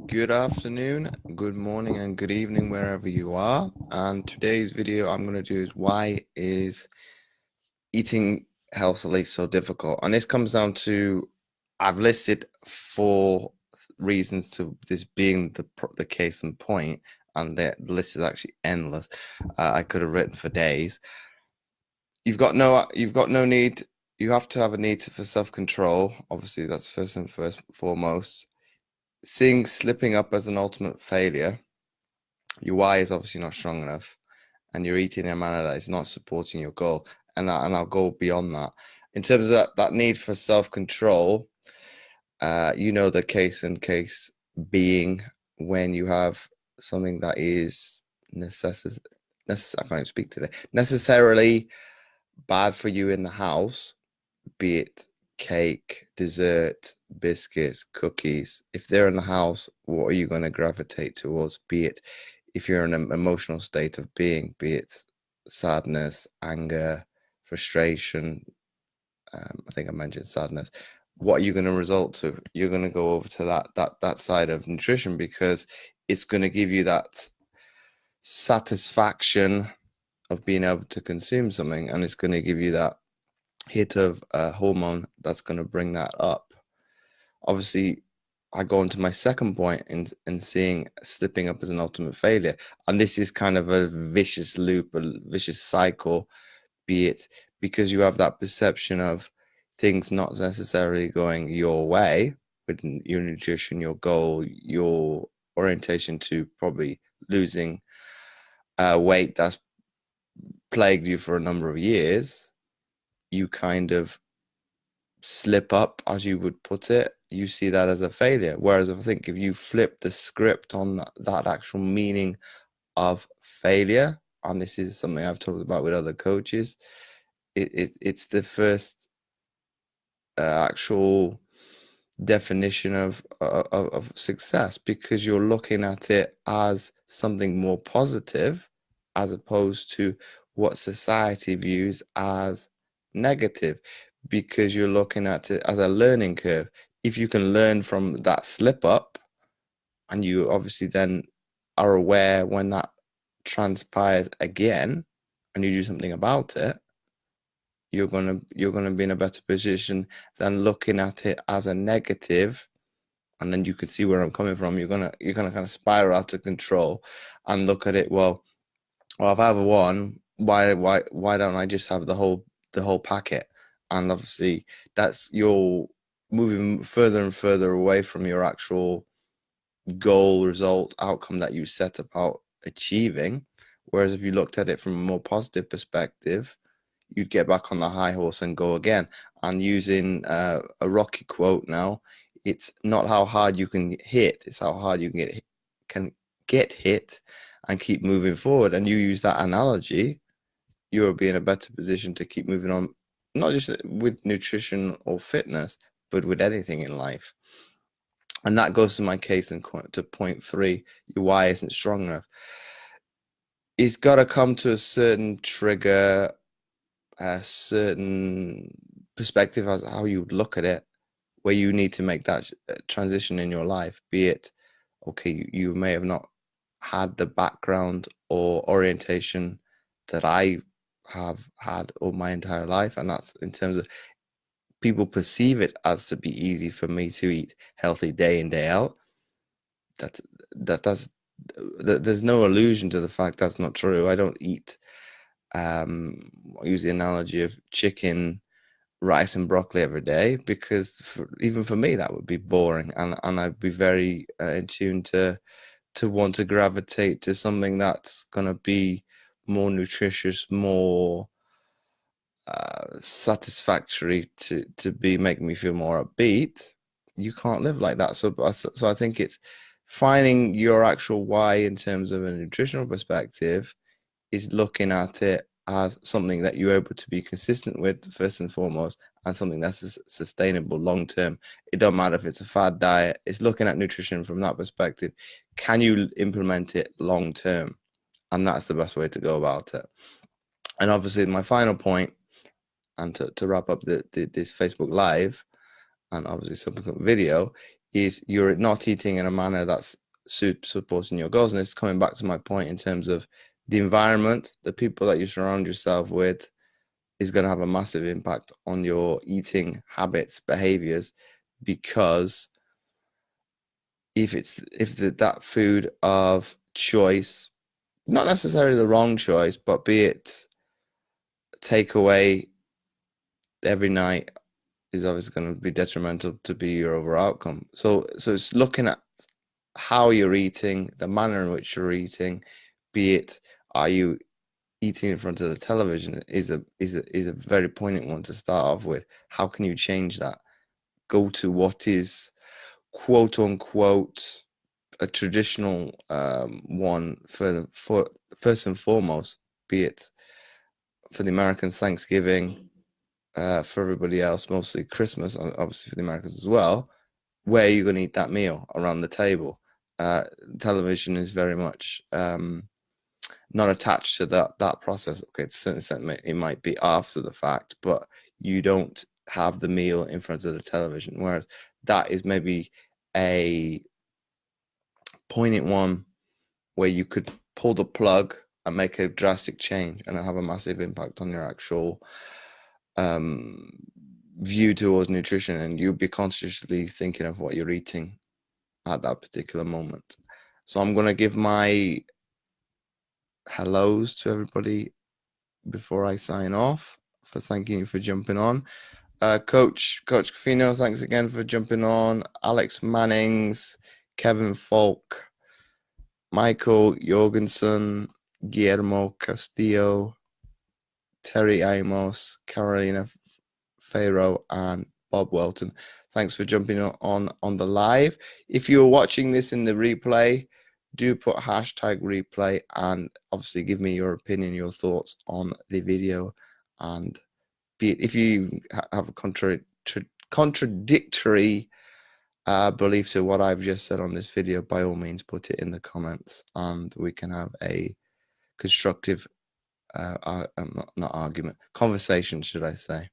Good afternoon, good morning, and good evening, wherever you are. And today's video I'm going to do is why is eating healthily so difficult? And this comes down to I've listed 4 reasons to this being the case in point, and the list is actually endless. I could have written for days. You've got no need. You have to have a need for self-control. Obviously, that's first and foremost. Seeing slipping up as an ultimate failure. Your why is obviously not strong enough, and you're eating in a manner that is not supporting your goal. And I'll go beyond that. In terms of that need for self-control, the case being when you have something that is I can't even speak today, necessarily bad for you in the house, be it cake, dessert, biscuits, cookies. If they're in the house, what are you going to gravitate towards? Be it if you're in an emotional state of being, be it sadness, anger, frustration. I think I mentioned sadness. What are you going to result to? You're going to go over to that side of nutrition because it's going to give you that satisfaction of being able to consume something, and it's going to give you that hit of a hormone that's going to bring that up. Obviously, I go into my second point in seeing slipping up as an ultimate failure. And this is kind of a vicious loop, a vicious cycle, be it because you have that perception of things not necessarily going your way with your nutrition, your goal, your orientation to probably losing weight that's plagued you for a number of years. You kind of slip up, as you would put it, you see that as a failure. Whereas I think if you flip the script on that actual meaning of failure, and this is something I've talked about with other coaches, it's the first actual definition of success, because you're looking at it as something more positive as opposed to what society views as negative, because you're looking at it as a learning curve. If you can learn from that slip up, and you obviously then are aware when that transpires again and you do something about it, you're gonna be in a better position than looking at it as a negative. And then you could see where I'm coming from. You're gonna kind of spiral out of control and look at it, well, if I have a one, why don't I just have the whole packet? And obviously that's you're moving further and further away from your actual goal, result, outcome that you set about achieving. Whereas if you looked at it from a more positive perspective, you'd get back on the high horse and go again. And using a Rocky quote now, it's not how hard you can hit, it's how hard you can get hit and keep moving forward. And you use that analogy, you'll be in a better position to keep moving on, not just with nutrition or fitness, but with anything in life. And that goes to my case and to point 3, your why isn't strong enough. It's got to come to a certain trigger, a certain perspective as how you look at it, where you need to make that transition in your life. Be it, okay, you may have not had the background or orientation that I have had all my entire life, and that's in terms of people perceive it as to be easy for me to eat healthy day in day out. That that's there's no allusion to the fact that's not true. I don't eat. I use the analogy of chicken, rice, and broccoli every day, because even for me that would be boring, and I'd be very in tune to want to gravitate to something that's gonna be more nutritious, more satisfactory to be making me feel more upbeat. You can't live like that. So I think it's finding your actual why in terms of a nutritional perspective is looking at it as something that you're able to be consistent with first and foremost, and something that's sustainable long term. It don't matter if it's a fad diet. It's looking at nutrition from that perspective. Can you implement it long term? And that's the best way to go about it. And obviously, my final point, and to wrap up this Facebook Live and obviously subsequent video, is you're not eating in a manner that's supporting your goals. And it's coming back to my point in terms of the environment, the people that you surround yourself with is going to have a massive impact on your eating habits, behaviors, because if that food of choice, not necessarily the wrong choice, but be it takeaway every night, is obviously going to be detrimental to be your overall outcome. So it's looking at how you're eating, the manner in which you're eating, be it are you eating in front of the television is a very poignant one to start off with. How can you change that? Go to what is quote unquote a traditional one for first and foremost, be it for the Americans Thanksgiving, for everybody else mostly Christmas, obviously for the Americans as well. Where are you going to eat that meal? Around the table. Television is very much not attached to that process. Okay, to a certain extent, it might be after the fact, but you don't have the meal in front of the television. Whereas that is maybe a poignant one where you could pull the plug and make a drastic change and have a massive impact on your actual view towards nutrition, and you'll be consciously thinking of what you're eating at that particular moment. So I'm going to give my hellos to everybody before I sign off, for thanking you for jumping on. Coach Cofino, thanks again for jumping on. Alex Mannings, Kevin Falk, Michael Jorgensen, Guillermo Castillo, Terry Amos, Carolina Faro, and Bob Welton. Thanks for jumping on the live. If you're watching this in the replay, do put hashtag replay and obviously give me your opinion, your thoughts on the video. And if you have a contradictory belief to what I've just said on this video, by all means put it in the comments and we can have a constructive not argument, conversation, should I say.